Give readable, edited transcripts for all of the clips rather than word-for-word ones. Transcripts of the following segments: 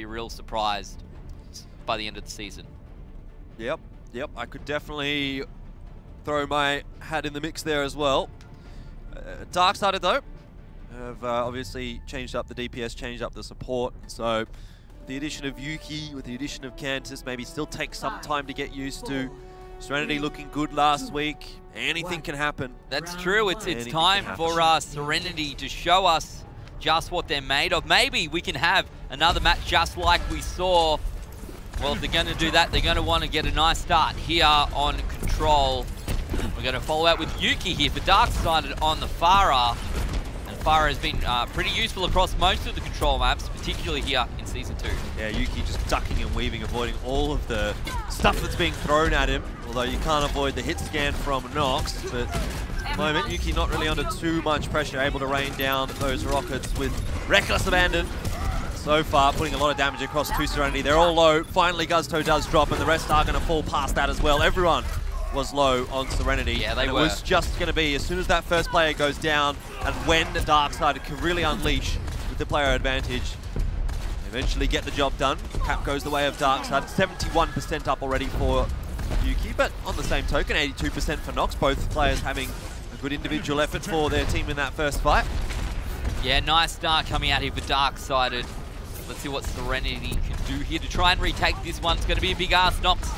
real surprise by the end of the season. Yep, I could definitely throw my hat in the mix there as well. Darksided though have obviously changed up the DPS, changed up the support. So the addition of Yuki, with the addition of Cantus, maybe still takes some time to get used to. SereNity looking good last week. Anything can happen. That's true. It's time for SereNity to show us just what they're made of. Maybe we can have another match just like we saw. Well, if they're going to do that, they're going to want to get a nice start here on Control. We're going to follow out with Yuki here for Darksided on the Pharah. And Pharah has been pretty useful across most of the Control maps, particularly here in Season 2. Yeah, Yuki just ducking and weaving, avoiding all of the stuff that's being thrown at him. Although you can't avoid the hit scan from Nox. But at the moment, Yuki not really under too much pressure, able to rain down those rockets with reckless abandon. So far, putting a lot of damage across to SereNity. They're all low. Finally, Guzto does drop, and the rest are going to fall past that as well. Everyone was low on SereNity. Yeah, they were. It was just going to be, as soon as that first player goes down, and when the Darksided can really unleash with the player advantage, eventually get the job done. Cap goes the way of Darksided. 71% up already for Yuki, but on the same token, 82% for Nox. Both players having a good individual effort for their team in that first fight. Yeah, nice start coming out here for Darksided. Let's see what SereNity can do here to try and retake this one. It's going to be a big ass. Nox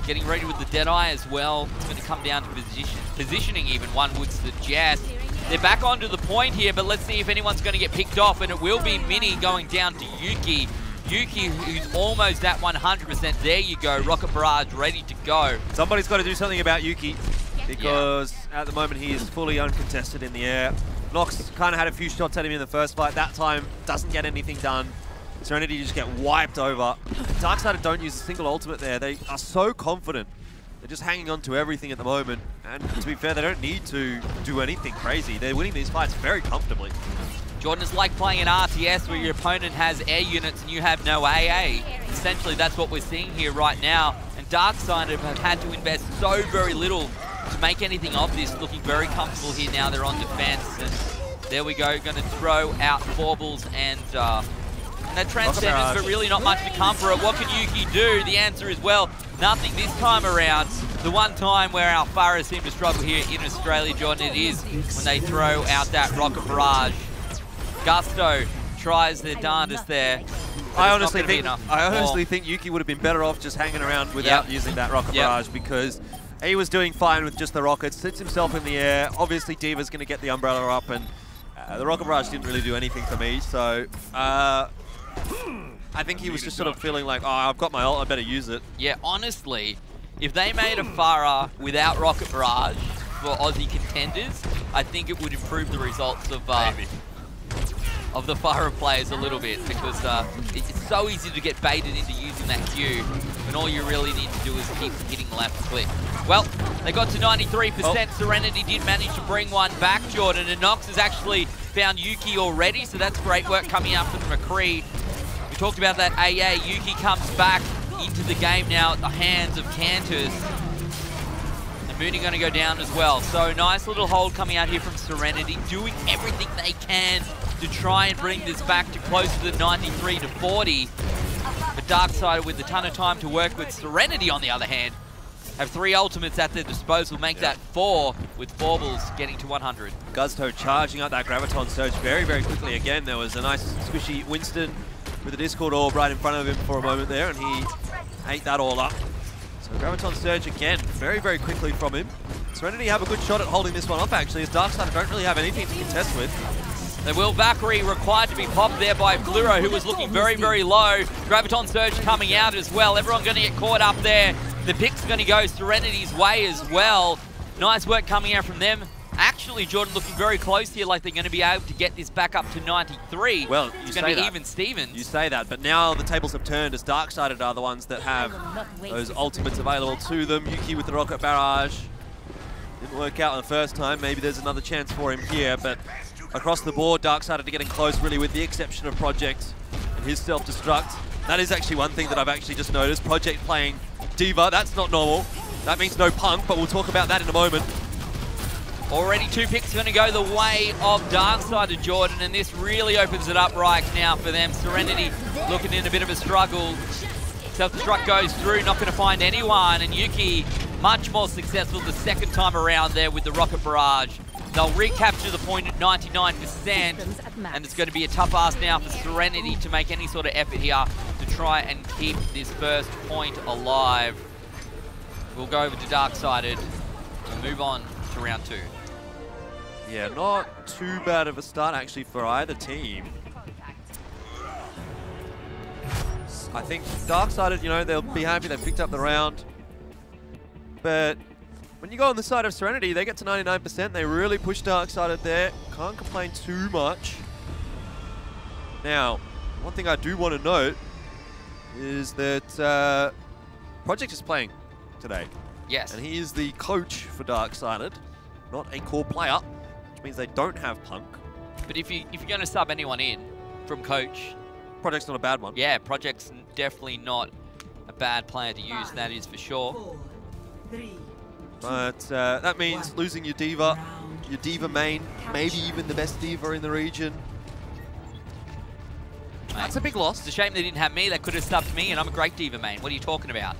getting ready with the Deadeye as well. It's going to come down to positioning even, one would suggest. They're back onto the point here, but let's see if anyone's going to get picked off, and it will be Mini going down to Yuki. Yuki, who's almost at 100%. There you go, Rocket Barrage ready to go. Somebody's got to do something about Yuki, because at the moment he is fully uncontested in the air. Nox kind of had a few shots at him in the first fight. That time doesn't get anything done. SereNity just get wiped over. Darksided don't use a single ultimate there. They are so confident. They're just hanging on to everything at the moment. And to be fair, they don't need to do anything crazy. They're winning these fights very comfortably. Jordan, is like playing an RTS where your opponent has air units and you have no AA. Essentially, that's what we're seeing here right now. And Darksided have had to invest so very little to make anything of this. Looking very comfortable here now. They're on defense. And there we go. Going to throw out Baubles and that Transcendence, but really not much to come for it. What can Yuki do? The answer is, well, nothing this time around. The one time where our Pharah seem to struggle here in Australia, Jordan, it is when they throw out that Rocket Barrage. Gusto tries their darndest there. I honestly think Yuki would have been better off just hanging around without using that Rocket Barrage, because he was doing fine with just the rockets, sits himself in the air. Obviously, Diva's going to get the umbrella up, and the Rocket Barrage didn't really do anything for me, so I think he was just sort of feeling like, oh, I've got my ult, I better use it. Yeah, honestly, if they made a Pharah without Rocket Barrage for Aussie Contenders, I think it would improve the results of the Pharah players a little bit, because it's so easy to get baited into using that Q, when all you really need to do is keep hitting left click. Well, they got to 93%. SereNity did manage to bring one back, Jordan, and Nox has actually found Yuki already, so that's great work coming out from McCree. We talked about that AA. Yuki comes back into the game now at the hands of Cantus. And Mooney going to go down as well. So nice little hold coming out here from SereNity, doing everything they can to try and bring this back to closer to 93 to 40. But Darksided with a ton of time to work with. SereNity, on the other hand, have 3 ultimates at their disposal, make that 4 with Baubles getting to 100. Gusto charging up that Graviton Surge very, very quickly. Again, there was a nice squishy Winston with the Discord orb right in front of him for a moment there, and he ate that all up. So Graviton Surge again, very, very quickly from him. SereNity have a good shot at holding this one off, actually, as Darksided don't really have anything to contest with. There will Valkyrie required to be popped there by Fluro, who was looking very, very low. Graviton Surge coming out as well. Everyone going to get caught up there. The pick's going to go SereNity's way as well. Nice work coming out from them. Actually, Jordan looking very close here, like they're going to be able to get this back up to 93. Well, it's going to be even Stevens. You say that, but now the tables have turned as Darksided are the ones that have those ultimates available to them. Yuki with the Rocket Barrage. Didn't work out the first time. Maybe there's another chance for him here, but across the board, Darksided are getting close, really, with the exception of Project and his self-destruct. That is actually one thing that I've actually just noticed. Project playing Diva, that's not normal. That means no Punk, but we'll talk about that in a moment. Already 2 picks going to go the way of Darkside Jordan, and this really opens it up right now for them. SereNity looking in a bit of a struggle. Self-destruct goes through, not going to find anyone, and Yuki much more successful the second time around there with the rocket barrage. They'll recapture the point at 99%, and it's going to be a tough ask now for SereNity to make any sort of effort here to try and keep this first point alive. We'll go over to Darksided and move on to round 2. Yeah, not too bad of a start actually for either team. I think Darksided, you know, they'll be happy they picked up the round. But when you go on the side of SereNity, they get to 99%. They really push Darksided there. Can't complain too much. Now, one thing I do want to note is that Project is playing today. Yes. And he is the coach for Darksided, not a core player, which means they don't have Punk. But if you're going to sub anyone in from coach, Project's not a bad one. yeah, Project's definitely not a bad player to use, that is for sure. But that means losing your diva main, maybe even the best diva in the region. That's a big loss. It's a shame they didn't have me. They could have subbed me, and I'm a great diva main. What are you talking about?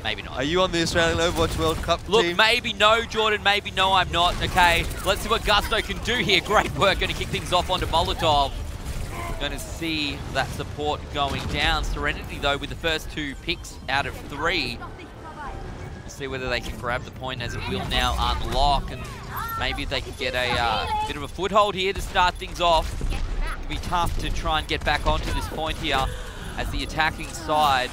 Maybe not. Are you on the Australian Overwatch World Cup Look, team? maybe no, Jordan. Maybe no, I'm not. Okay, let's see what Gusto can do here. Great work. Going to kick things off onto Molotov. Going to see that support going down. SereNity, though, with the first 2 picks out of 3. We'll see whether they can grab the point as it will now unlock. And maybe they can get a bit of a foothold here to start things off. It'll be tough to try and get back onto this point here as the attacking side.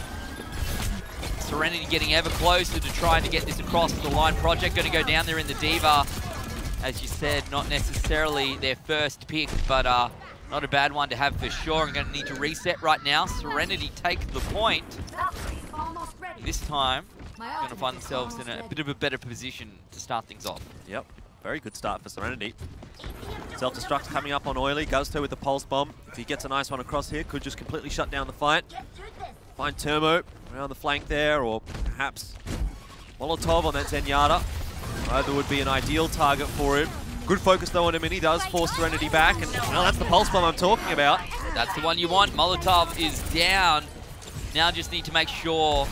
SereNity getting ever closer to trying to get this across the line. Project going to go down there in the diva. As you said, not necessarily their first pick, but not a bad one to have for sure. I'm going to need to reset right now. SereNity take the point. This time, going to find themselves in a bit of a better position to start things off. Yep, very good start for SereNity. Self-destruct coming up on Oily. Gusto with the pulse bomb. If he gets a nice one across here, could just completely shut down the fight. Find Turmo around the flank there, or perhaps Molotov on that Zenyatta. Either would be an ideal target for him. Good focus though on him, and he does force SereNity back, and well, that's the pulse bomb I'm talking about. That's the one you want. Molotov is down. Now just need to make sure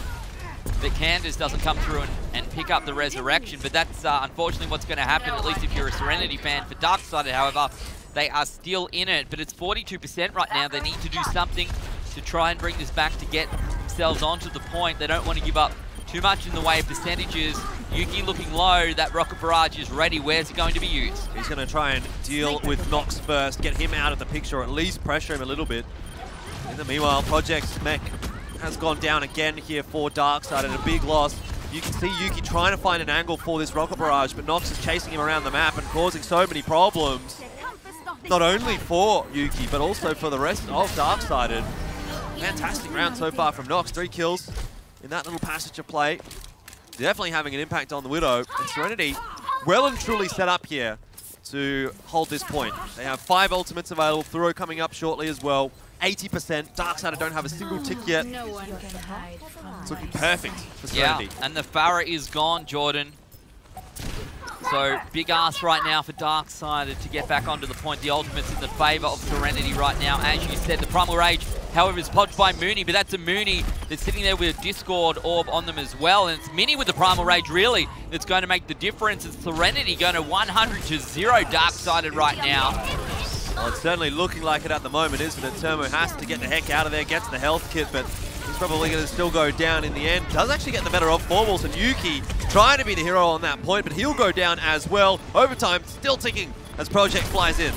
that Candace doesn't come through and pick up the resurrection, but that's unfortunately what's going to happen, at least if you're a SereNity fan. For Darksided, however, they are still in it, but it's 42% right now. They need to do something to try and bring this back to get themselves onto the point. They don't want to give up too much in the way of percentages. Yuki looking low. That rocket barrage is ready. Where's it going to be used? He's going to try and deal with Nox first, get him out of the picture, or at least pressure him a little bit. In the meanwhile, Project's mech has gone down again here for Darksided, and a big loss. You can see Yuki trying to find an angle for this rocket barrage, but Nox is chasing him around the map and causing so many problems. Not only for Yuki, but also for the rest of Darksided. Fantastic round so far from Nox. 3 kills in that little passage of play. Definitely having an impact on the Widow. And SereNity well and truly set up here to hold this point. They have 5 ultimates available. Thuro coming up shortly as well. 80%. Darksided don't have a single tick yet. It's looking perfect for SereNity. Yeah, and the Pharah is gone, Jordan. So big ask right now for Darksided to get back onto the point. The ultimate's in the favour of SereNity right now. As you said, the Primal Rage, however, is podged by Mooney, but that's a Mooney that's sitting there with a Discord orb on them as well. And it's Mini with the Primal Rage, really, that's going to make the difference. It's SereNity going to 100-0 Darksided right now. Well, it's certainly looking like it at the moment, isn't it? Turmo has to get the heck out of there, gets the health kit, but he's probably going to still go down in the end. Does actually get the better of 4 balls, and Yuki trying to be the hero on that point, but he'll go down as well. Overtime still ticking as Project flies in.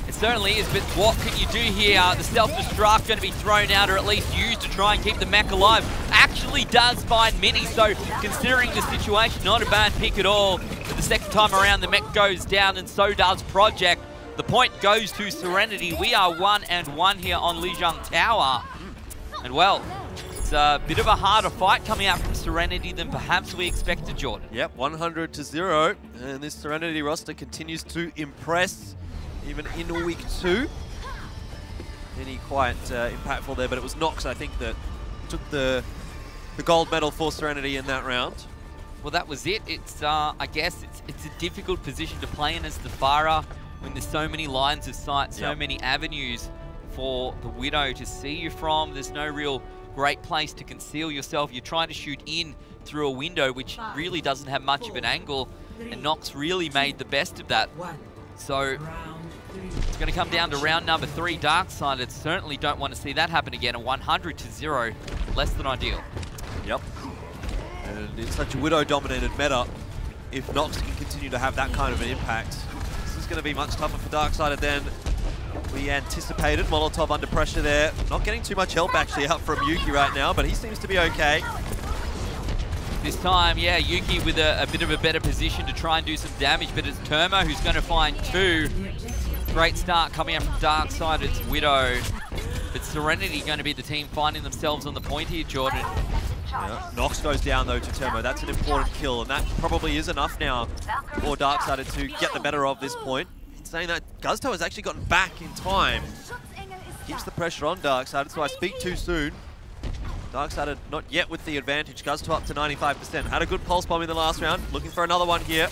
It certainly is, but what can you do here? The self-destruct going to be thrown out, or at least used to try and keep the mech alive. Actually does find Mini, so considering the situation, not a bad pick at all. But the second time around, the mech goes down, and so does Project. The point goes to SereNity. We are 1-1 here on Lijiang Tower. And well, it's a bit of a harder fight coming out from SereNity than perhaps we expected, Jordan. Yep, 100-0. And this SereNity roster continues to impress, even in week 2. Any quite impactful there, but it was Nox, I think, that took the gold medal for SereNity in that round. Well, that was it. It's, I guess, it's a difficult position to play in as the Pharah when there's so many lines of sight, so many avenues for the Widow to see you from. There's no real great place to conceal yourself. You're trying to shoot in through a window, which really doesn't have much of an angle, and Nox really made the best of that. So it's going to come down to round number 3. Darksided certainly don't want to see that happen again. A 100-0, less than ideal. Yep. And in such a Widow-dominated meta, if Nox can continue to have that kind of an impact, this is going to be much tougher for Darksided than we anticipated. Molotov under pressure there. Not getting too much help actually out from Yuki right now, but he seems to be okay. This time, yeah, Yuki with a bit of a better position to try and do some damage, but it's Termo who's going to find 2. Great start coming out from Darksided's Widow. But SereNity going to be the team finding themselves on the point here, Jordan. Yeah. Nox goes down though to Termo. That's an important kill, and that probably is enough now for Darksided to get the better of this point. In saying that, Guzto has actually gotten back in time. Keeps the pressure on Darksided, so I speak too soon. Darksided not yet with the advantage. Guzto up to 95%. Had a good pulse bomb in the last round. Looking for another one here.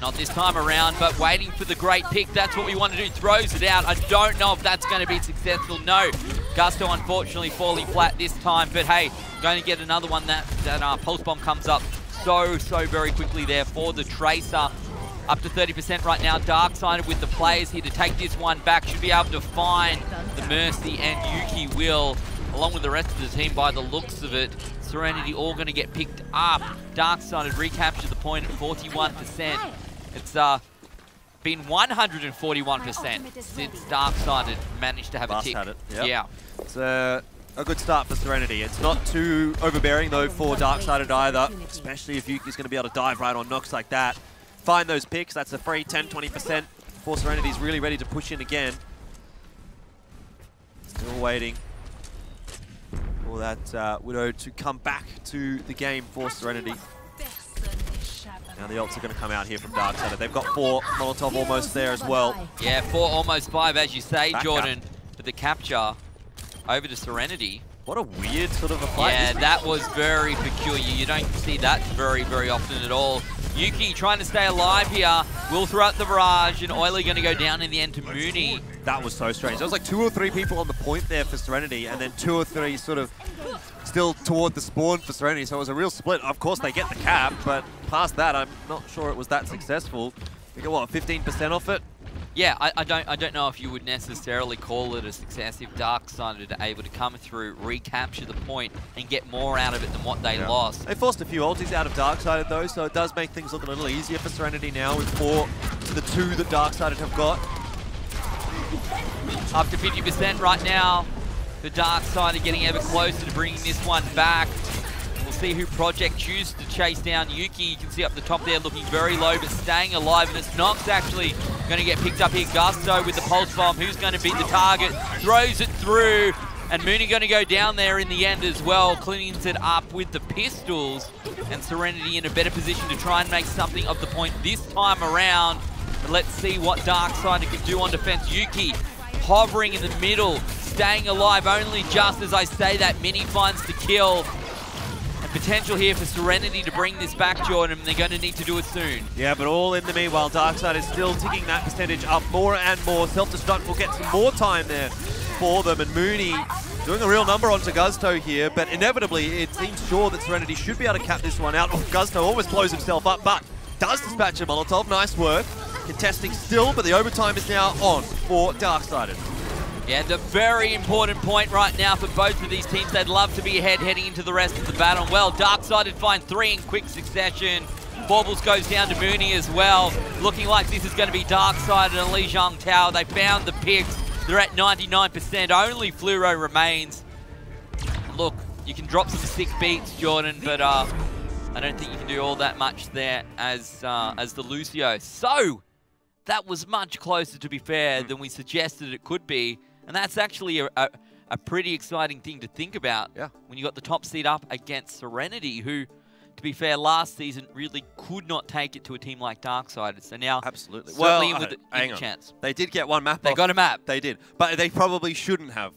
Not this time around, but waiting for the great pick. That's what we want to do. Throws it out. I don't know if that's going to be successful. No. Guzto unfortunately falling flat this time, but hey, going to get another one. That pulse bomb comes up so very quickly there for the Tracer. Up to 30% right now. Darksided with the players here to take this one back. Should be able to find the Mercy, and Yuki will, along with the rest of the team by the looks of it. SereNity all going to get picked up. Darksided recapture the point at 41%. It's been 141% since Darksided managed to have a tick. Had it. Yep. Yeah. It's a good start for SereNity. It's not too overbearing though for Darksided either, especially if Yuki's going to be able to dive right on Nox like that. Find those picks. That's a free 10-20% for SereNity's really ready to push in again. Still waiting for that Widow to come back to the game for SereNity. Now the ults are going to come out here from Darksided. They've got 4. Molotov almost there as well. Yeah, 4, almost 5, as you say, Back Jordan. up. But the capture over to SereNity. What a weird sort of a fight. Yeah, that was very peculiar. You don't see that very often at all. Yuki trying to stay alive here. Will throw out the barrage, and Oily going to go down in the end to Mooney. That was so strange. There was like 2 or 3 people on the point there for SereNity, and then 2 or 3 sort of still toward the spawn for SereNity. So it was a real split. Of course, they get the cap, but past that, I'm not sure it was that successful. We got, what, 15% off it? Yeah, I don't know if you would necessarily call it a success if Darksided are able to come through, recapture the point, and get more out of it than what they lost. They forced a few ultis out of Darksided though, so it does make things look a little easier for SereNity now with 4 to the 2 that Darksided have got. Up to 50% right now. The Darksided getting ever closer to bringing this one back. We'll see who Project chooses to chase down Yuki. You can see up the top there looking very low, but staying alive. And it's Nox actually going to get picked up here. Guzto with the pulse bomb. Who's going to be the target? Throws it through. And Mooney going to go down there in the end as well. Cleans it up with the pistols. And SereNity in a better position to try and make something of the point this time around. But let's see what Darksided can do on defense. Yuki hovering in the middle. Staying alive only just as I say that. Mini finds the kill. Potential here for SereNity to bring this back, Jordan, and they're going to need to do it soon. Yeah, but all in the meanwhile, Darksided is still ticking that percentage up more and more. Self-destruct will get some more time there for them, and Mooney doing a real number onto Guzto here, but inevitably it seems sure that SereNity should be able to cap this one out. Oh, Guzto almost blows himself up, but does dispatch a Molotov. Nice work. Contesting still, but the overtime is now on for Darksided. Yeah, the very important point right now for both of these teams. They'd love to be ahead heading into the rest of the battle. Well, Darksided find 3 in quick succession. Baubles goes down to Mooney as well. Looking like this is going to be Darksided and Li Zhang Tower. They found the picks. They're at 99%. Only Fluoro remains. Look, you can drop some sick beats, Jordan, but I don't think you can do all that much there as the Lucio. So, that was much closer, to be fair, than we suggested it could be. And that's actually a pretty exciting thing to think about when you got the top seed up against SereNity, who, to be fair, last season really could not take it to a team like Darksided. So now, absolutely, certainly in with a chance. They did get one map. They got a map. They did, but they probably shouldn't have.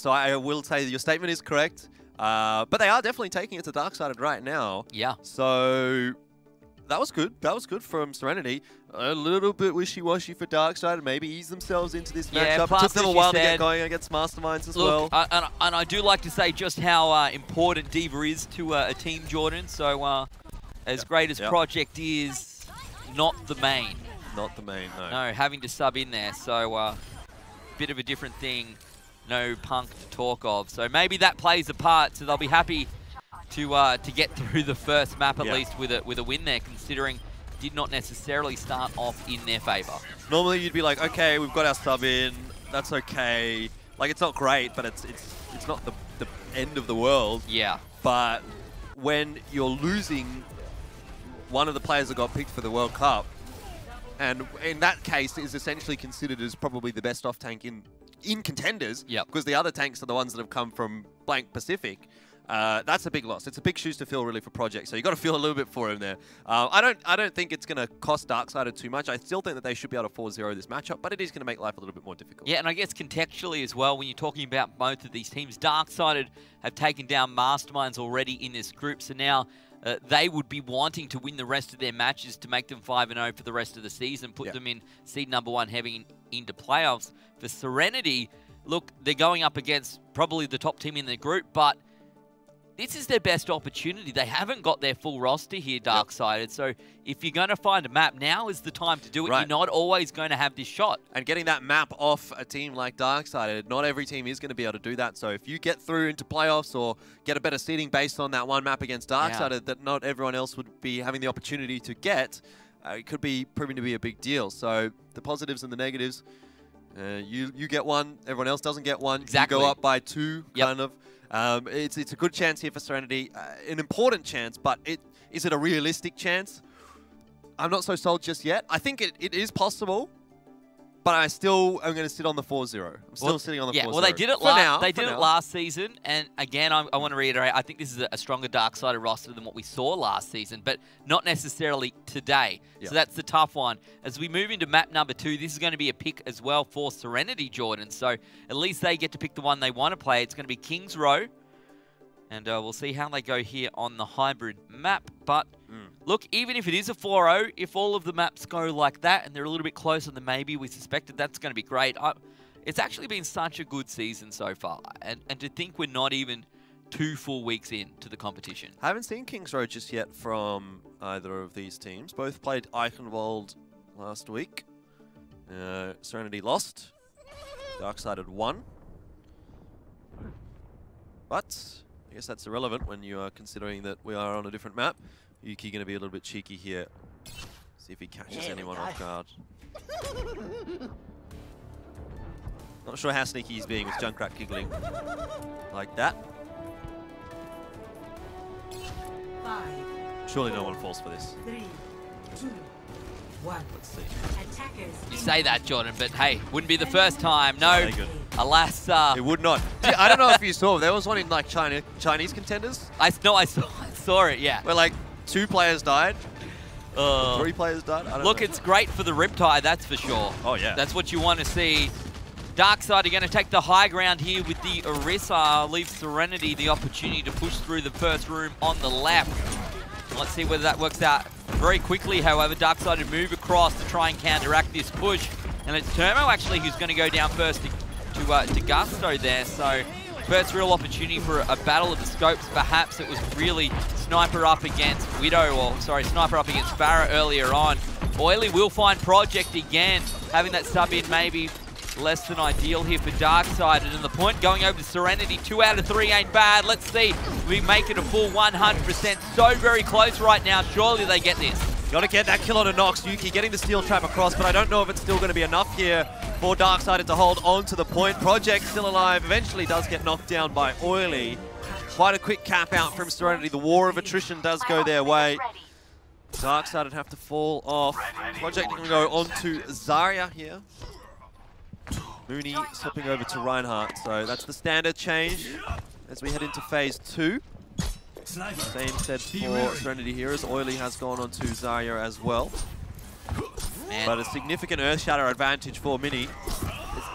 So I will say that your statement is correct. But they are definitely taking it to Darksided right now. Yeah. So that was good. That was good from SereNity. A little bit wishy-washy for Darksided. Maybe ease themselves into this matchup. It took them a while to get going against Masterminds as well. And I do like to say just how important D.Va is to a team, Jordan. So as great as Project is, not the main. Not the main, no. No, having to sub in there. So bit of a different thing. No Punk to talk of. So maybe that plays a part. So they'll be happy to get through the first map at least with a win there, considering did not necessarily start off in their favor. Normally you'd be like, okay, we've got our sub in, that's okay. Like, it's not great, but it's not the end of the world. Yeah. But when you're losing one of the players that got picked for the World Cup, and in that case is essentially considered as probably the best off tank in Contenders, because the other tanks are the ones that have come from blank Pacific. That's a big loss. It's a big shoes to fill, really, for Project. So you got to feel a little bit for him there. I don't think it's going to cost Darksided too much. I still think that they should be able to 4-0 this matchup, but it is going to make life a little bit more difficult. Yeah, and I guess contextually as well, when you're talking about both of these teams, Darksided have taken down Masterminds already in this group, so now they would be wanting to win the rest of their matches to make them 5-0 for the rest of the season, put them in seed #1 heading into playoffs. For SereNity, look, they're going up against probably the top team in their group, but this is their best opportunity. They haven't got their full roster here, Darksided. So if you're going to find a map, now is the time to do it. You're not always going to have this shot. And getting that map off a team like Darksided, not every team is going to be able to do that. So if you get through into playoffs or get a better seeding based on that one map against Darksided that not everyone else would be having the opportunity to get, it could be proving to be a big deal. So the positives and the negatives, you get one, everyone else doesn't get one. Exactly. You go up by 2, kind of. It's a good chance here for SereNity, an important chance, but is it a realistic chance? I'm not so sold just yet. I think it is possible, but I still am going to sit on the 4-0. I'm still sitting on the 4-0. Yeah, well, they did it last season, and again, I want to reiterate, I think this is a stronger Darksided roster than what we saw last season, but not necessarily today. So that's the tough one. As we move into map #2, this is going to be a pick as well for SereNity, Jordan. So at least they get to pick the one they want to play. It's going to be Kings Row. And we'll see how they go here on the hybrid map. But look, even if it is a 4-0, if all of the maps go like that and they're a little bit closer than maybe we suspected, that's going to be great. It's actually been such a good season so far. And to think we're not even 2 full weeks into the competition. I haven't seen Kings Row just yet from either of these teams. Both played Eichenwald last week. SereNity lost. Darksided won. But I guess that's irrelevant when you are considering that we are on a different map. Yuki going to be a little bit cheeky here. See if he catches anyone off guard. Not sure how sneaky he's being with Junkrat giggling like that. Surely no one falls for this. 3, 2, 1. Let's see. You say that, Jordan, but hey, wouldn't be the first time. No, alas. It would not. I don't know if you saw, there was one in like Chinese Contenders. I saw it, yeah. Where like 2 players died. 3 players died. I don't know. It's great for the Riptide, that's for sure. Oh, yeah. That's what you want to see. Darksided are going to take the high ground here with the Orisa. Leave SereNity the opportunity to push through the first room on the left. Let's see whether that works out very quickly. However, Darksided move across to try and counteract this push. And it's Turmo actually who's going to go down first to Gusto there. So first real opportunity for a battle of the scopes. Perhaps it was really Sniper up against Widow, or sorry, Sniper up against Farah earlier on. Oily will find Project again. Having that sub in maybe less than ideal here for Darksided, and the point going over to SereNity. 2 out of 3 ain't bad. Let's see if we make it a full 100%. So very close right now. Surely they get this. Got to get that kill on a Nox. Yuki getting the steel trap across, but I don't know if it's still going to be enough here for Darksided to hold on to the point. Project still alive. Eventually does get knocked down by Oily. Quite a quick cap out from SereNity. The war of attrition does go their way. Darksided have to fall off. Project can go on to Zarya here. Mooney swapping over to Reinhardt, so that's the standard change as we head into phase 2. Same said for SereNity here, as Oily has gone on to Zarya as well. But a significant Earthshatter advantage for Mini.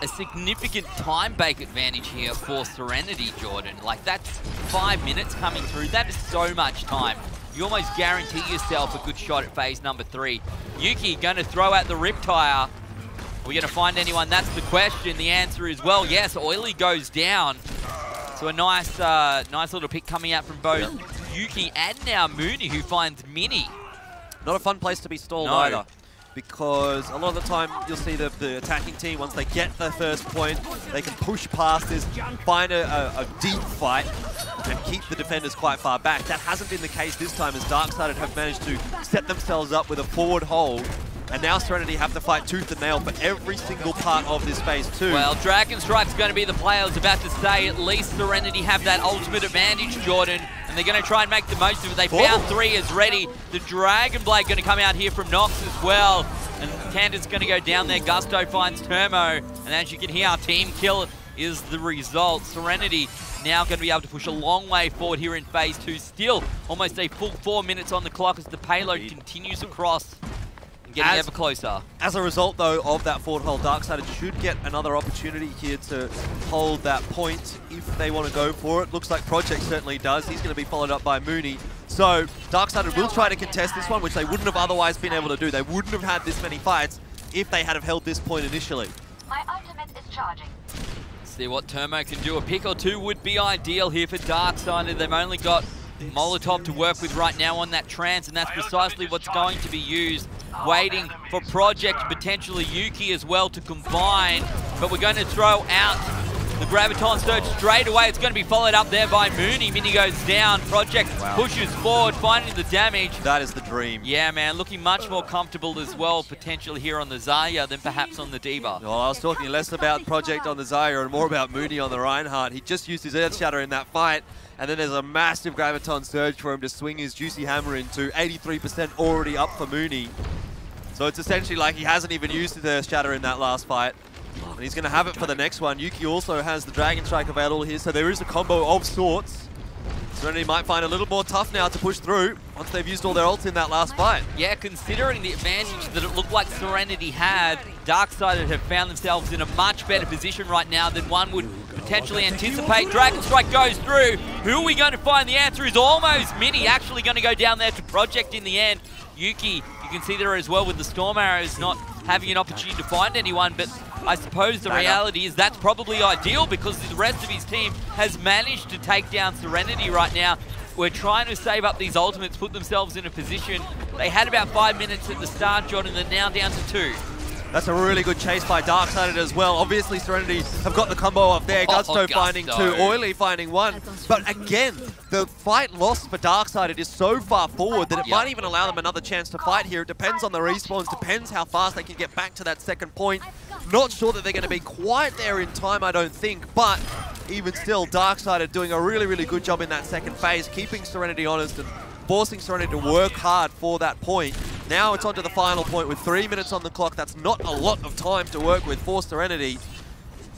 a significant time bake advantage here for SereNity, Jordan. Like, that's 5 minutes coming through. That is so much time. You almost guarantee yourself a good shot at phase number 3. Yuki going to throw out the Riptire. Are we going to find anyone? That's the question. The answer is, well, yes, Oily goes down. So a nice nice little pick coming out from both Yuki and now Mooney, who finds Mini. Not a fun place to be stalled either, because a lot of the time you'll see the attacking team, once they get their first point, they can push past this, find a deep fight, and keep the defenders quite far back. That hasn't been the case this time, as Darksided have managed to set themselves up with a forward hold. And now SereNity have to fight tooth and nail for every single part of this phase too. Well, Dragon Strike's going to be the play. I was about to say, at least SereNity have that ultimate advantage, Jordan. And they're going to try and make the most of it. They found 3 is ready. The Dragon Blade going to come out here from Nox as well. And Candace going to go down there. Gusto finds Termo. And as you can hear, our team kill is the result. SereNity now going to be able to push a long way forward here in phase 2. Still almost a full 4 minutes on the clock as the payload continues across. Getting ever closer. As a result, though, of that forward hold, Darksided should get another opportunity here to hold that point if they want to go for it. Looks like Project certainly does. He's going to be followed up by Mooney. So Darksided will try to contest this one, which they wouldn't have otherwise been able to do. They wouldn't have had this many fights if they had have held this point initially. My ultimate is charging. See what Termo can do. A pick or two would be ideal here for Darksided. They've only got Molotov to work with right now on that trance, and that's precisely what's going to be used. Waiting for Project, potentially Yuki as well to combine, but we're going to throw out the Graviton Surge straight away. It's going to be followed up there by Mooney. Mini goes down. Project pushes forward, finding the damage. That is the dream. Yeah, man, looking much more comfortable as well, potentially here on the Zarya than perhaps on the D.Va. Well, I was talking less about Project on the Zarya and more about Mooney on the Reinhardt. He just used his Earth Shatter in that fight, and then there's a massive Graviton Surge for him to swing his Juicy Hammer into. 83% already up for Mooney. So it's essentially like he hasn't even used his Earth Shatter in that last fight. And he's going to have it for the next one. Yuki also has the Dragon Strike available here, so there is a combo of sorts. SereNity might find it a little more tough now to push through once they've used all their ults in that last fight. Yeah, considering the advantage that it looked like SereNity had, Darksided have found themselves in a much better position right now than one would potentially anticipate. Dragon Strike goes through. Who are we going to find? The answer is almost Mini, actually going to go down there to Project in the end. Yuki, you can see there as well with the Storm Arrows not having an opportunity to find anyone, but I suppose the reality is that's probably ideal because the rest of his team has managed to take down SereNity right now. We're trying to save up these ultimates, put themselves in a position. They had about 5 minutes at the start, Jordan, they're now down to 2. That's a really good chase by Darksided as well. Obviously, SereNity have got the combo off there. Gusto finding 2, Oily finding 1. But again, the fight lost for Darksided is so far forward that it might even allow them another chance to fight here. It depends on the respawns, depends how fast they can get back to that second point. Not sure that they're going to be quite there in time, I don't think, but even still, Darksided doing a really, really good job in that second phase, keeping SereNity honest and forcing SereNity to work hard for that point. Now it's on to the final point with 3 minutes on the clock. That's not a lot of time to work with for SereNity.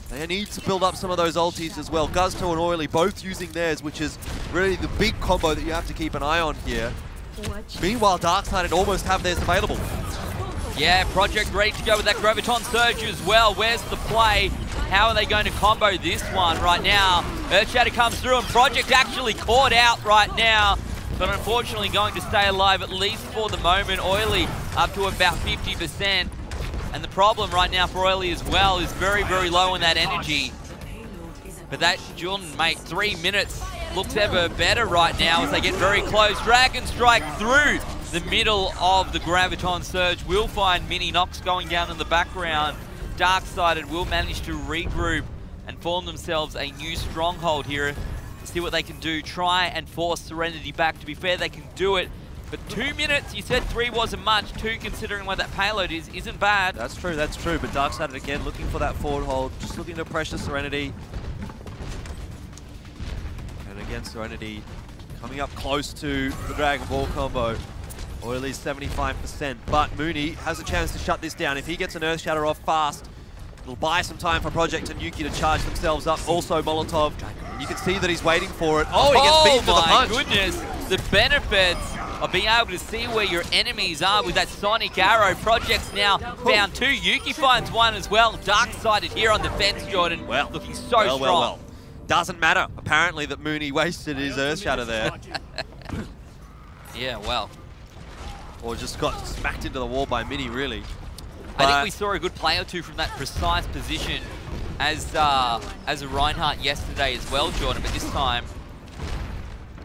They need to build up some of those ultis as well. Gusto and Oily both using theirs, which is really the big combo that you have to keep an eye on here. Meanwhile, Darksided almost have theirs available. Yeah, Project ready to go with that Graviton Surge as well. Where's the play? How are they going to combo this one right now? Earth Shatter comes through and Project actually caught out right now, but unfortunately going to stay alive at least for the moment. Oily up to about 50%. And the problem right now for Oily as well is very, very low on that energy. But that Jordan, mate, 3 minutes looks ever better right now as they get very close. Dragon Strike through the middle of the Graviton Surge. Will find Mini. Nox going down in the background. Darksided will manage to regroup and form themselves a new stronghold here. See what they can do. Try and force SereNity back. To be fair, they can do it. But 2 minutes, you said 3 wasn't much. 2, considering where that payload is, isn't bad. That's true, that's true. But Darksided again looking for that forward hold, just looking to pressure SereNity. And again, SereNity coming up close to the Dragon Ball combo. Oily's 75%, but Mooney has a chance to shut this down. If he gets an Earth Shatter off fast, it'll buy some time for Project and Yuki to charge themselves up. Also Molotov, you can see that he's waiting for it. Oh, he gets beat to the punch. Oh my goodness, the benefits of being able to see where your enemies are with that Sonic Arrow. Project's now found 2. Yuki finds 1 as well. Dark-sided here on the fence, Jordan. Well, looking so strong. Well. Doesn't matter, apparently, that Mooney wasted his Earth Shatter there. Yeah, well. Or just got smacked into the wall by Mini, really. I think we saw a good play or two from that precise position as a Reinhardt yesterday as well, Jordan, but this time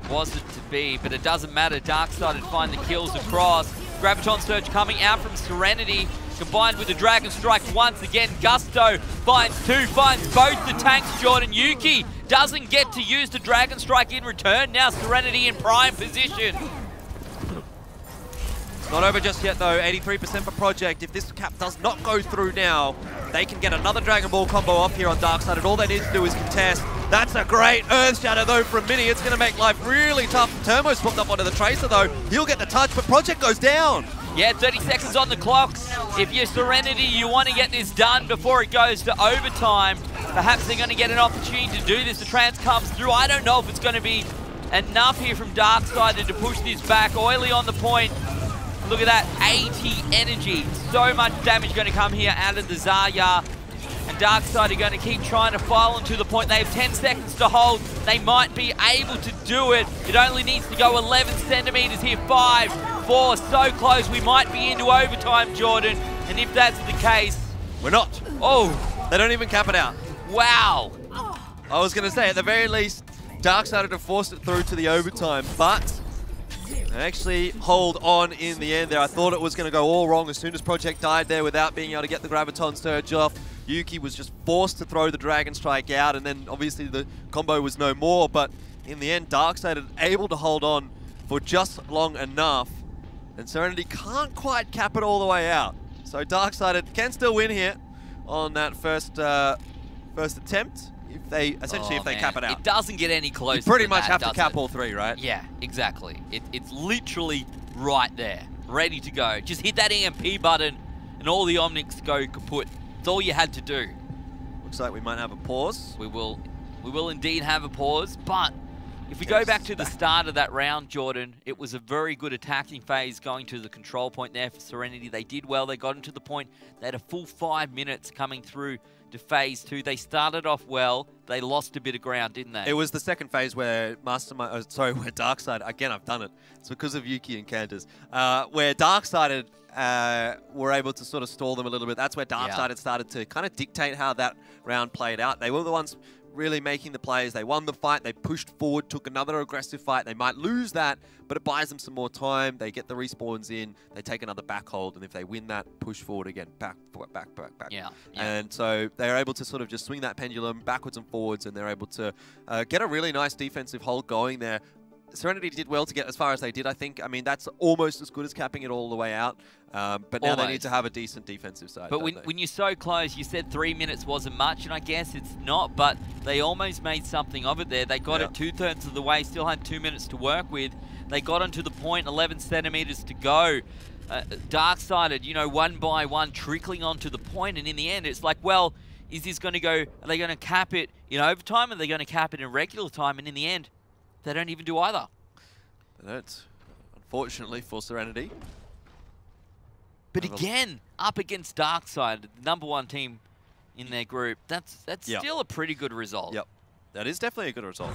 wasn't to be, but it doesn't matter. Darksided find the kills across. Graviton Surge coming out from SereNity, combined with the Dragon Strike once again. Gusto finds 2, finds both the tanks, Jordan. Yuki doesn't get to use the Dragon Strike in return. Now SereNity in prime position. It's not over just yet, though. 83% for Project. If this cap does not go through now, they can get another Dragon Ball combo off here on Darksided. All they need to do is contest. That's a great Earth Shatter, though, from Mini. It's going to make life really tough. Turbo swapped up onto the Tracer, though. He'll get the touch, but Project goes down. Yeah, 30 seconds on the clock. If you're SereNity, you want to get this done before it goes to overtime. Perhaps they're going to get an opportunity to do this. The trance comes through. I don't know if it's going to be enough here from Darksided to push this back. Oily on the point. Look at that, 80 energy. So much damage going to come here out of the Zarya. And Darksided are going to keep trying to file into the point. They have 10 seconds to hold. They might be able to do it. It only needs to go 11 centimeters here. 5, 4, so close. We might be into overtime, Jordan. And if that's the case... We're not. Oh. They don't even cap it out. Wow. I was going to say, at the very least, Darksided have forced it through to the overtime, but... they actually hold on in the end there. I thought it was going to go all wrong as soon as Project died there without being able to get the Graviton Surge off. Yuki was just forced to throw the Dragon Strike out, and then obviously the combo was no more. But in the end, Darksided able to hold on for just long enough, and SereNity can't quite cap it all the way out. So Darksided can still win here on that first attempt. If they essentially, if they cap it out. It doesn't get any closer. You pretty much that, have to cap all 3, right? Yeah, exactly. It's literally right there, ready to go. Just hit that EMP button and all the Omnics go kaput. It's all you had to do. Looks like we might have a pause. We will indeed have a pause, but if we go back to the start of that round, Jordan, it was a very good attacking phase going to the control point there for SereNity. They did well. They got into the point. They had a full 5 minutes coming through to phase 2. They started off well. They lost a bit of ground, didn't they? It was the second phase where where Darksided, again, I've done it. It's because of Yuki and Canters, where Darksided were able to sort of stall them a little bit. That's where Darksided started to kind of dictate how that round played out. They were the ones really making the plays. They won the fight. They pushed forward, took another aggressive fight. They might lose that, but it buys them some more time. They get the respawns in. They take another back hold, and if they win that, push forward again. Back. Yeah. And so they're able to sort of just swing that pendulum backwards and forwards, and they're able to get a really nice defensive hold going there. SereNity did well to get as far as they did, I think. I mean, that's almost as good as capping it all the way out. But now they need to have a decent defensive side. But when you're so close, you said 3 minutes wasn't much, and I guess it's not, but they almost made something of it there. They got it 2/3 of the way, still had 2 minutes to work with. They got onto the point, 11 centimeters to go. Darksided, you know, one by one, trickling onto the point, and in the end, it's like, well, is this going to go, are they going to cap it in overtime, or are they going to cap it in regular time? And in the end, they don't even do either. That's unfortunately for SereNity. But again, up against Darksided, the #1 team in their group, that's still a pretty good result. Yep, that is definitely a good result.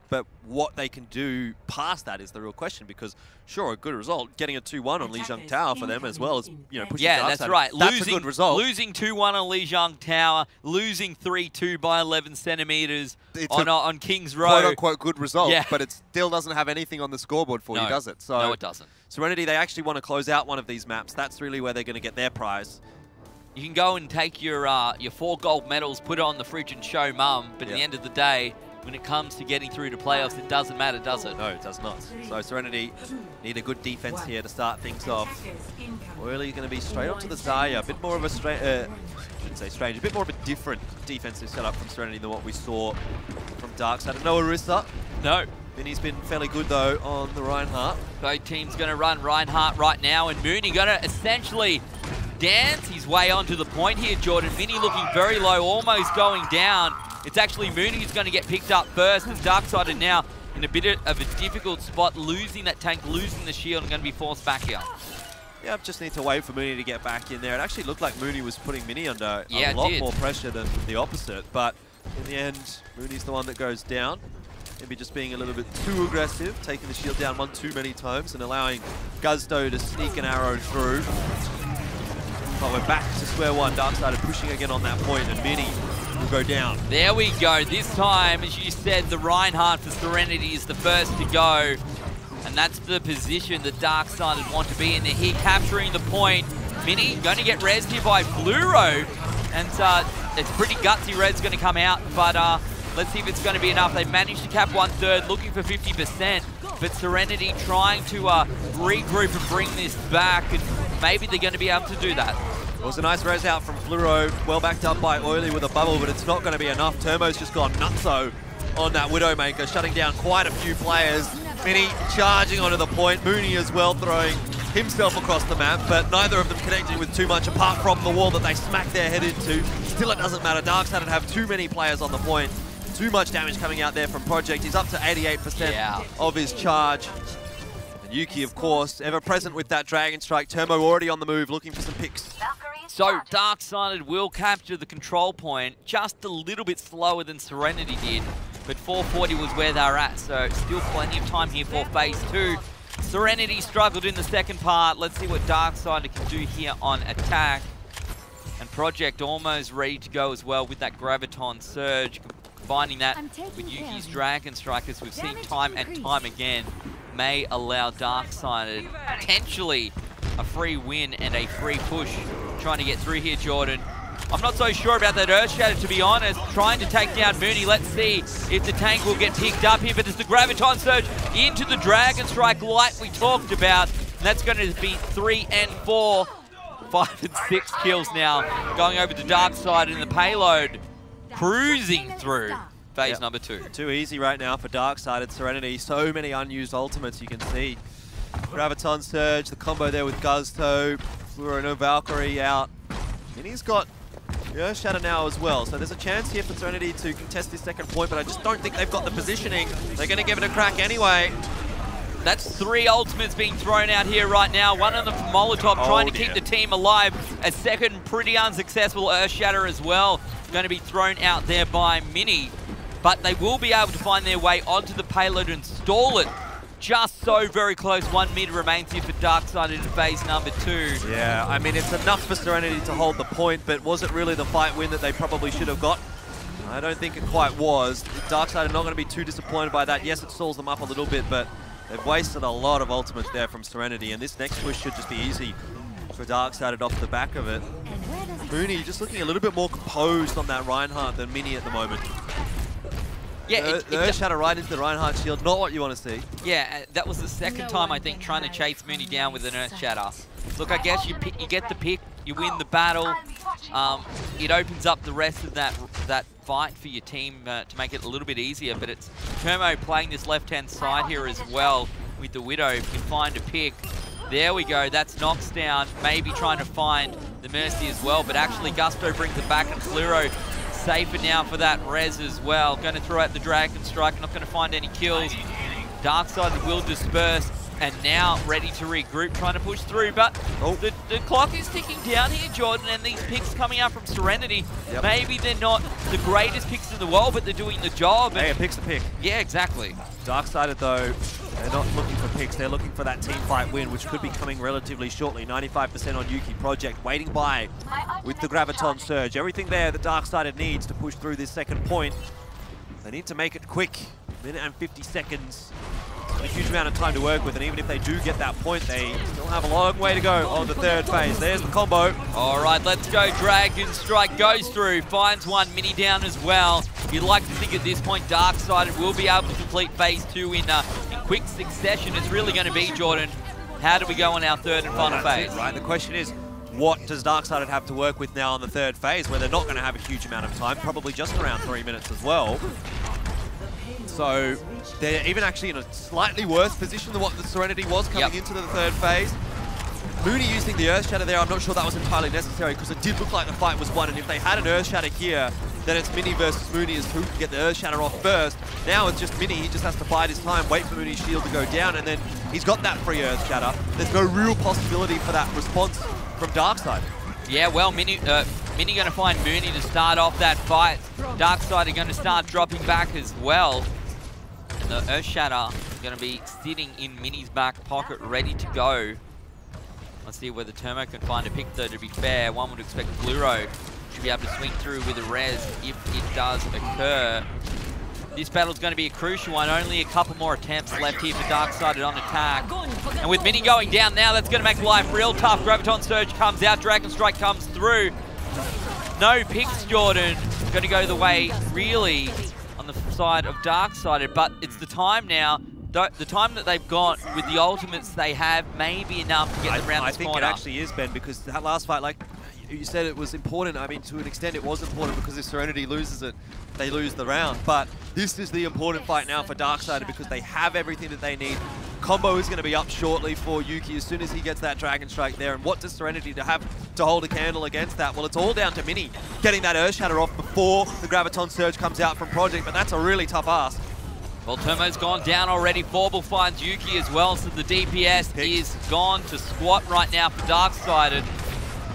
But what they can do past that is the real question, because sure, a good result, getting a 2-1 on Lijiang Tower for them as well as, you know, pushing that's right. That's a good result. Losing 2-1 on Lijiang Tower, losing 3-2 by 11 centimeters on King's Row. Quote-unquote good result, but it still doesn't have anything on the scoreboard for you, does it? So no, it doesn't. SereNity, they actually want to close out one of these maps. That's really where they're going to get their prize. You can go and take your 4 gold medals, put it on the fridge and show mum, but at the end of the day, when it comes to getting through to playoffs, it doesn't matter, does it? No, it does not. So SereNity need a good defense here to start things off. Oily going to be straight onto the Zarya. A bit more of a shouldn't say strange, a bit more of a different defensive setup from SereNity than what we saw from Darksided. No Orisa. No. Vinny's been fairly good, though, on the Reinhardt. Both teams going to run Reinhardt right now, and Mooney going to essentially dance his way onto the point here, Jordan. Vinny looking very low, almost going down. It's actually Mooney who's going to get picked up first, and Darksided now in a bit of a difficult spot, losing that tank, losing the shield, and going to be forced back here. Yeah, just need to wait for Mooney to get back in there. It actually looked like Mooney was putting Mini under Yeah, a lot more pressure than the opposite, but in the end, Mooney's the one that goes down. Maybe just being a little bit too aggressive, taking the shield down one too many times and allowing Guzdo to sneak an arrow through. But we're back to square one. Darksided pushing again on that point, and Mini will go down. There we go. This time, as you said, the Reinhardt for SereNity is the first to go. And that's the position that Darksided want to be in. They're here capturing the point. Mini going to get rezzed here by Fluoro. And it's pretty gutsy res going to come out. But let's see if it's going to be enough. They've managed to cap 1/3, looking for 50%. But SereNity trying to regroup and bring this back. And maybe they're going to be able to do that. It was a nice res out from Fluoro. Well backed up by Oily with a bubble, but it's not going to be enough. Turbo's just gone nutso on that Widowmaker, shutting down quite a few players. Mini charging onto the point. Mooney as well throwing himself across the map, but neither of them connecting with too much apart from the wall that they smacked their head into. Still, it doesn't matter. Darksided have too many players on the point. Too much damage coming out there from Project. He's up to 88% of his charge. And Yuki, of course, ever present with that Dragon Strike. Turbo already on the move, looking for some picks. So Darksided will capture the control point just a little bit slower than SereNity did, but 440 was where they're at, so still plenty of time here for phase 2. SereNity struggled in the second part. Let's see what Darksided can do here on attack. And Project almost ready to go as well with that Graviton Surge, combining that with Yuki's Dragon Strike, as we've seen time and time again, may allow Darksided potentially a free win and a free push. Trying to get through here, Jordan. I'm not so sure about that Earthshatter, to be honest. Trying to take down Mooney. Let's see if the tank will get picked up here. But there's the Graviton Surge into the Dragon Strike like we talked about. And that's going to be 3 and 4. 5 and 6 kills now. Going over to Darksided in the payload. Cruising through phase number 2. Too easy right now for Darksided. SereNity, so many unused ultimates you can see. Graviton Surge, the combo there with Guzdo. Fluoro, no Valkyrie out. And he's got the Earthshatter now as well. So there's a chance here for SereNity to contest this second point, but I just don't think they've got the positioning. They're going to give it a crack anyway. That's 3 ultimates being thrown out here right now. One of them from Molotov, trying to keep the team alive. A second pretty unsuccessful Earthshatter as well. Going to be thrown out there by Mini. But they will be able to find their way onto the payload and stall it. Just so very close. 1 mid remains here for Darksided in phase number 2. Yeah, I mean, it's enough for SereNity to hold the point, but was it really the fight win that they probably should have got? I don't think it quite was. Darksided not going to be too disappointed by that. Yes, it stalls them up a little bit, but they've wasted a lot of ultimates there from SereNity, and this next push should just be easy for Darksided off the back of it. Mooney just looking a little bit more composed on that Reinhardt than Mini at the moment. Yeah, the Earthshatter right into the Reinhardt shield, not what you want to see. Yeah, that was the second time, I think, trying to chase Mooney down with an Earthshatter. Look, I guess you get the pick, you win the battle. It opens up the rest of that fight for your team to make it a little bit easier, but it's Termo playing this left-hand side here as well with the Widow. If you can find a pick. There we go, that's Nox down, maybe trying to find the Mercy as well, but actually Gusto brings it back, and Fluoro safer now for that res as well. Going to throw out the Dragon Strike, not going to find any kills. Darksided will disperse, and now ready to regroup, trying to push through, but the clock is ticking down here, Jordan, and these picks coming out from SereNity, maybe they're not the greatest picks in the world, but they're doing the job. Hey, a pick's a pick. Yeah, exactly. Darksided, though, they're not looking for picks, they're looking for that team fight win, which could be coming relatively shortly. 95% on Yuki. Project waiting by with the Graviton Surge. Everything there that Darksided needs to push through this second point. They need to make it quick. Minute and 50 seconds. A huge amount of time to work with, and even if they do get that point, they still have a long way to go on the third phase. There's the combo. All right, let's go. Dragon Strike goes through, finds one, Mini down as well. You'd like to think at this point Darksided will be able to complete phase 2 in quick succession. It's really going to be, Jordan, how do we go on our third and final phase? Right, the question is, what does Darksided have to work with now on the third phase, where they're not going to have a huge amount of time, probably just around 3 minutes as well. So they're even actually in a slightly worse position than what the SereNity was coming into the third phase. Mooney using the Earth Shatter there, I'm not sure that was entirely necessary because it did look like the fight was won, and if they had an Earth Shatter here, then it's Mini versus Mooney as who can get the Earth Shatter off first. Now it's just Mini, he just has to bide his time, wait for Mooney's shield to go down, and then he's got that free Earth Shatter. There's no real possibility for that response from Darkside. Yeah, well, Mini going to find Mooney to start off that fight. Darkside are going to start dropping back as well. And the Earth Shatter going to be sitting in Mini's back pocket, ready to go. Let's see whether Turmo can find a pick, though, to be fair. One would expect Bluro to be able to swing through with a res if it does occur. This battle's going to be a crucial one. Only a couple more attempts left here for Darksided on attack. And with Mini going down now, that's going to make life real tough. Graviton Surge comes out, Dragon Strike comes through. No picks, Jordan. Going to go the way, really, on the side of Darksided, but it's the time now. The time that they've got with the ultimates they have may be enough to get them around this corner. I think it actually is, Ben, because that last fight, like you said, it was important. I mean, to an extent, it was important because if SereNity loses it, they lose the round. But this is the important fight now for Darksided because they have everything that they need. Combo is going to be up shortly for Yuki as soon as he gets that Dragon Strike there. And what does SereNity have to hold a candle against that? Well, it's all down to Mini getting that Earth Shatter off before the Graviton Surge comes out from Project, but that's a really tough ask. Well, Turmo's gone down already. Forble finds Yuki as well, so the DPS is gone to squat right now for Darksided.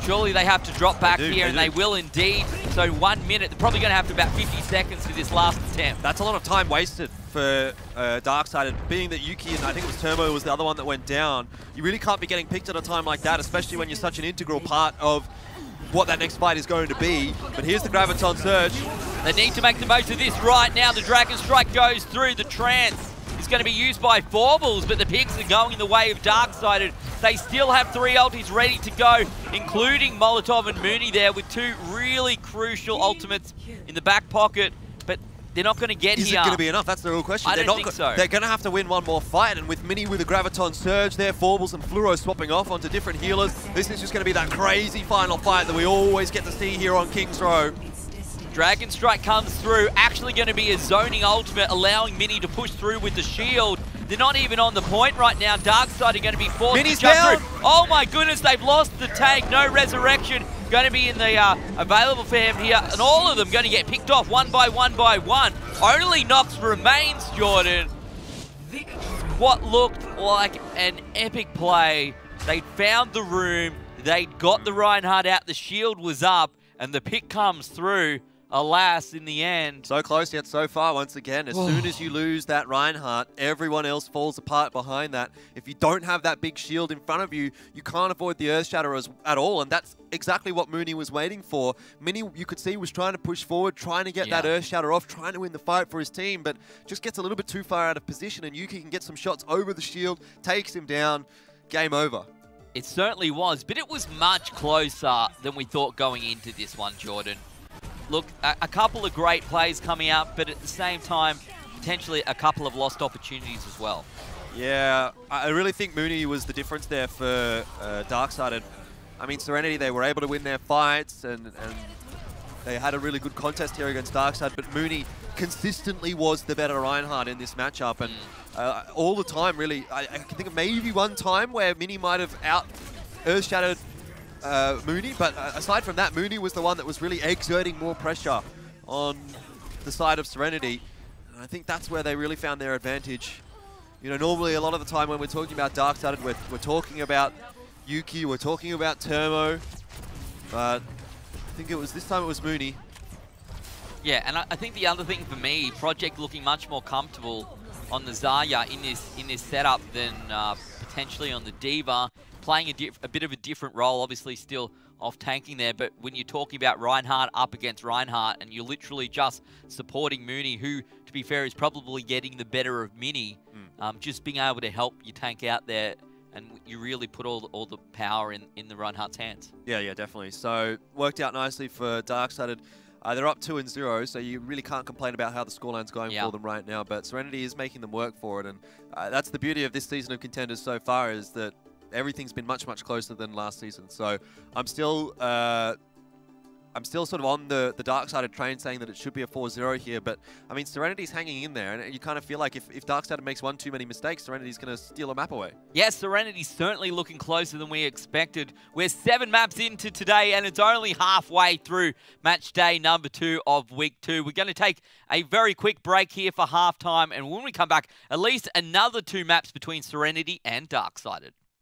Surely they have to drop back here, and they will indeed. So 1 minute, they're probably going to have to about 50 seconds for this last attempt. That's a lot of time wasted for Darksided, being that Yuki and I think it was Turmo was the other one that went down. You really can't be getting picked at a time like that, especially when you're such an integral part of what that next fight is going to be. But here's the Graviton Surge. They need to make the most of this right now. The Dragon Strike goes through. The Trance is going to be used by Forbles, but the picks are going the way of Darksided. They still have 3 ultis ready to go, including Molotov and Mooney there with 2 really crucial ultimates in the back pocket. But they're not going to get here. Is it going to be enough? That's the real question. I don't think so. They're going to have to win one more fight, and with Mini with a Graviton Surge there, Forbles and Fluoro swapping off onto different healers, this is just going to be that crazy final fight that we always get to see here on King's Row. Dragon Strike comes through, actually going to be a zoning ultimate, allowing Mini to push through with the shield. They're not even on the point right now. Darkseid are going to be forced to jump through. Oh my goodness, they've lost the tank. No resurrection going to be in the available for him here. And all of them going to get picked off one by one by one. Only Nox remains, Jordan. What looked like an epic play. They'd found the room. They'd got the Reinhardt out. The shield was up. And the pick comes through. Alas, in the end. So close yet so far once again. As soon as you lose that Reinhardt, everyone else falls apart behind that. If you don't have that big shield in front of you, you can't avoid the Earth Shatter at all. And that's exactly what Mooney was waiting for. Mini, you could see, was trying to push forward, trying to get that Earth Shatter off, trying to win the fight for his team, but just gets a little bit too far out of position. And Yuki can get some shots over the shield, takes him down, game over. It certainly was, but it was much closer than we thought going into this one, Jordan. Look, a couple of great plays coming out, but at the same time, potentially a couple of lost opportunities as well. Yeah, I really think Mooney was the difference there for Darksided. I mean, SereNity, they were able to win their fights, and they had a really good contest here against Darkseid, but Mooney consistently was the better Reinhardt in this matchup, and all the time, really, I can think of maybe one time where Mini might have out-Earth-Shattered Mooney, but aside from that, Mooney was the one that was really exerting more pressure on the side of SereNity, and I think that's where they really found their advantage. You know, normally a lot of the time when we're talking about Darksided, we're talking about Yuki, we're talking about Turmo, but I think this time it was Mooney. Yeah, and I think the other thing for me, Project looking much more comfortable on the Zarya in this setup than potentially on the D.Va. Playing a bit of a different role, obviously still off tanking there, but when you're talking about Reinhardt up against Reinhardt and you're literally just supporting Mooney, who, to be fair, is probably getting the better of Mini, just being able to help you tank out there, and you really put all the power in the Reinhardt's hands. Yeah, definitely. So, worked out nicely for Darksided. They're up 2-0, so you really can't complain about how the scoreline's going for them right now, but SereNity is making them work for it, and that's the beauty of this season of Contenders so far, is that everything's been much, much closer than last season. So I'm still I'm still sort of on the Darksided train saying that it should be a 4-0 here, but I mean, SereNity's hanging in there, and you kind of feel like if Darksided makes one too many mistakes, SereNity's going to steal a map away. Yes, SereNity's certainly looking closer than we expected. We're 7 maps into today, and it's only halfway through match day number 2 of week 2. We're going to take a very quick break here for halftime, and when we come back, at least another 2 maps between SereNity and Darksided.